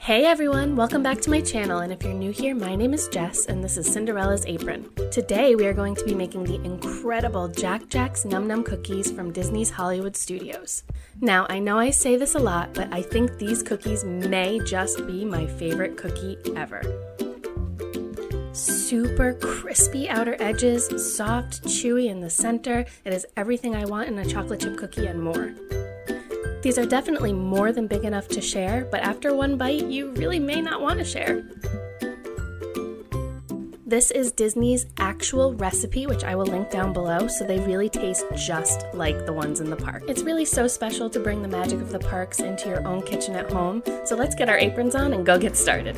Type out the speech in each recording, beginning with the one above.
Hey everyone, welcome back to my channel, and if you're new here, my name is Jess and this is Cinderella's Apron. Today we are going to be making the incredible Jack Jack's Num Num cookies from Disney's Hollywood Studios. Now, I know I say this a lot, but I think these cookies may just be my favorite cookie ever. Super crispy outer edges, soft, chewy in the center. It is everything I want in a chocolate chip cookie and more. These are definitely more than big enough to share, but after one bite, you really may not want to share. This is Disney's actual recipe, which I will link down below, so they really taste just like the ones in the park. It's really so special to bring the magic of the parks into your own kitchen at home, so let's get our aprons on and go get started.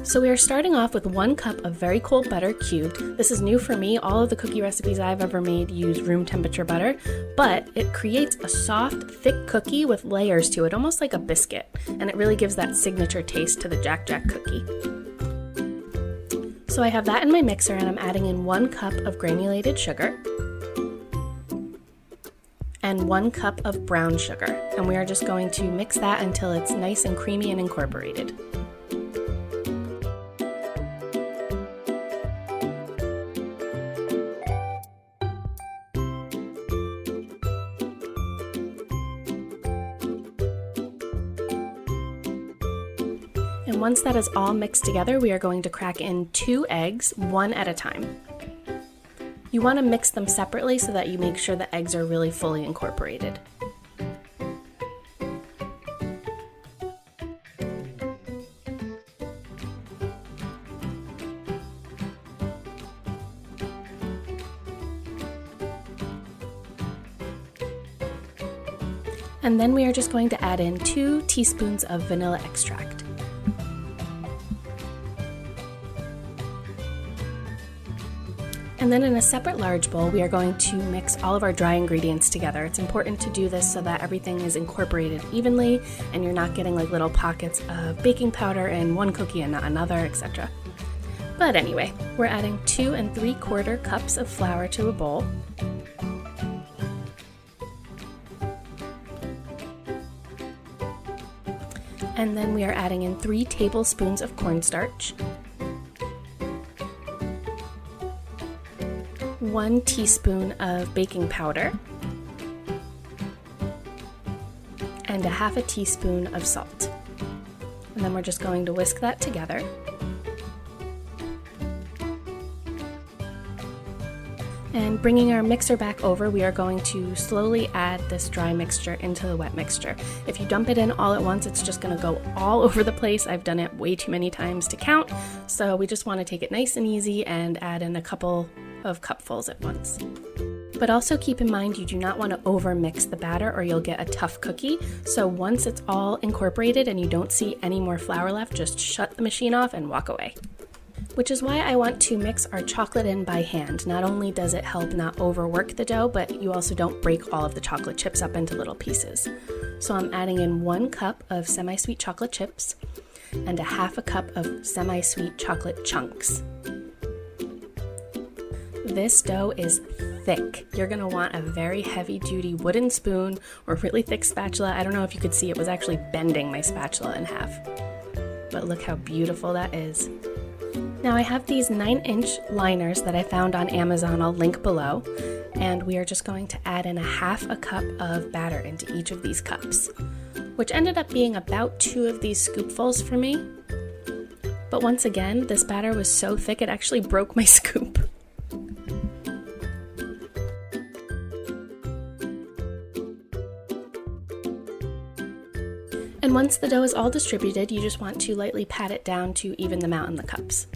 So we are starting off with 1 cup of very cold butter cubed. This is new for me. All of the cookie recipes I've ever made use room temperature butter, but it creates a soft, thick cookie with layers to it, almost like a biscuit, and it really gives that signature taste to the Jack Jack cookie. So I have that in my mixer, and I'm adding in 1 cup of granulated sugar and 1 cup of brown sugar, and we are just going to mix that until it's nice and creamy and incorporated. And once that is all mixed together, we are going to crack in 2 eggs, 1 at a time. You want to mix them separately so that you make sure the eggs are really fully incorporated. And then we are just going to add in 2 teaspoons of vanilla extract. And then in a separate large bowl, we are going to mix all of our dry ingredients together. It's important to do this so that everything is incorporated evenly and you're not getting like little pockets of baking powder in one cookie and not another, etc. But anyway, we're adding 2 3/4 cups of flour to a bowl. And then we are adding in 3 tablespoons of cornstarch, 1 teaspoon of baking powder, and 1/2 teaspoon of salt. And then we're just going to whisk that together. And bringing our mixer back over, we are going to slowly add this dry mixture into the wet mixture. If you dump it in all at once, it's just going to go all over the place. I've done it way too many times to count, so we just want to take it nice and easy and add in a couple of cupfuls at once. But also keep in mind you do not want to over mix the batter or you'll get a tough cookie. So once it's all incorporated and you don't see any more flour left, just shut the machine off and walk away. Which is why I want to mix our chocolate in by hand. Not only does it help not overwork the dough, but you also don't break all of the chocolate chips up into little pieces. So I'm adding in 1 cup of semi-sweet chocolate chips and 1/2 cup of semi-sweet chocolate chunks. This dough is thick. You're going to want a very heavy-duty wooden spoon or really thick spatula. I don't know if you could see, it was actually bending my spatula in half. But look how beautiful that is. Now I have these 9-inch liners that I found on Amazon, I'll link below, and we are just going to add in 1/2 cup of batter into each of these cups, which ended up being about 2 of these scoopfuls for me. But once again, this batter was so thick it actually broke my scoop. And once the dough is all distributed, you just want to lightly pat it down to even them out in the cups.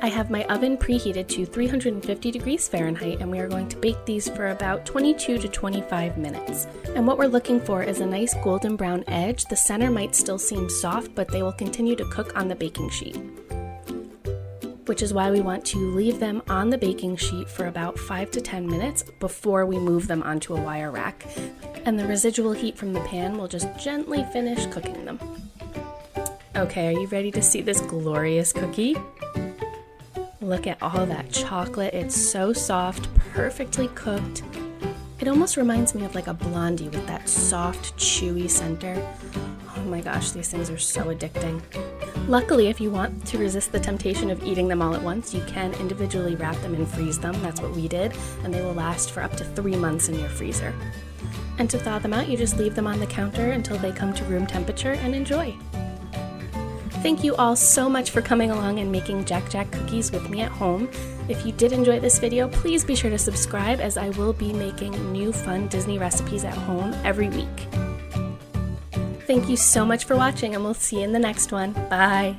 I have my oven preheated to 350 degrees Fahrenheit, and we are going to bake these for about 22 to 25 minutes. And what we're looking for is a nice golden brown edge. The center might still seem soft, but they will continue to cook on the baking sheet. Which is why we want to leave them on the baking sheet for about 5 to 10 minutes before we move them onto a wire rack. And the residual heat from the pan will just gently finish cooking them. Okay, are you ready to see this glorious cookie? Look at all that chocolate. It's so soft, perfectly cooked. It almost reminds me of like a blondie with that soft, chewy center. Oh my gosh, these things are so addicting. Luckily, if you want to resist the temptation of eating them all at once, you can individually wrap them and freeze them. That's what we did, and they will last for up to 3 months in your freezer. And to thaw them out, you just leave them on the counter until they come to room temperature and enjoy. Thank you all so much for coming along and making Jack Jack cookies with me at home. If you did enjoy this video, please be sure to subscribe, as I will be making new fun Disney recipes at home every week. Thank you so much for watching, and we'll see you in the next one. Bye!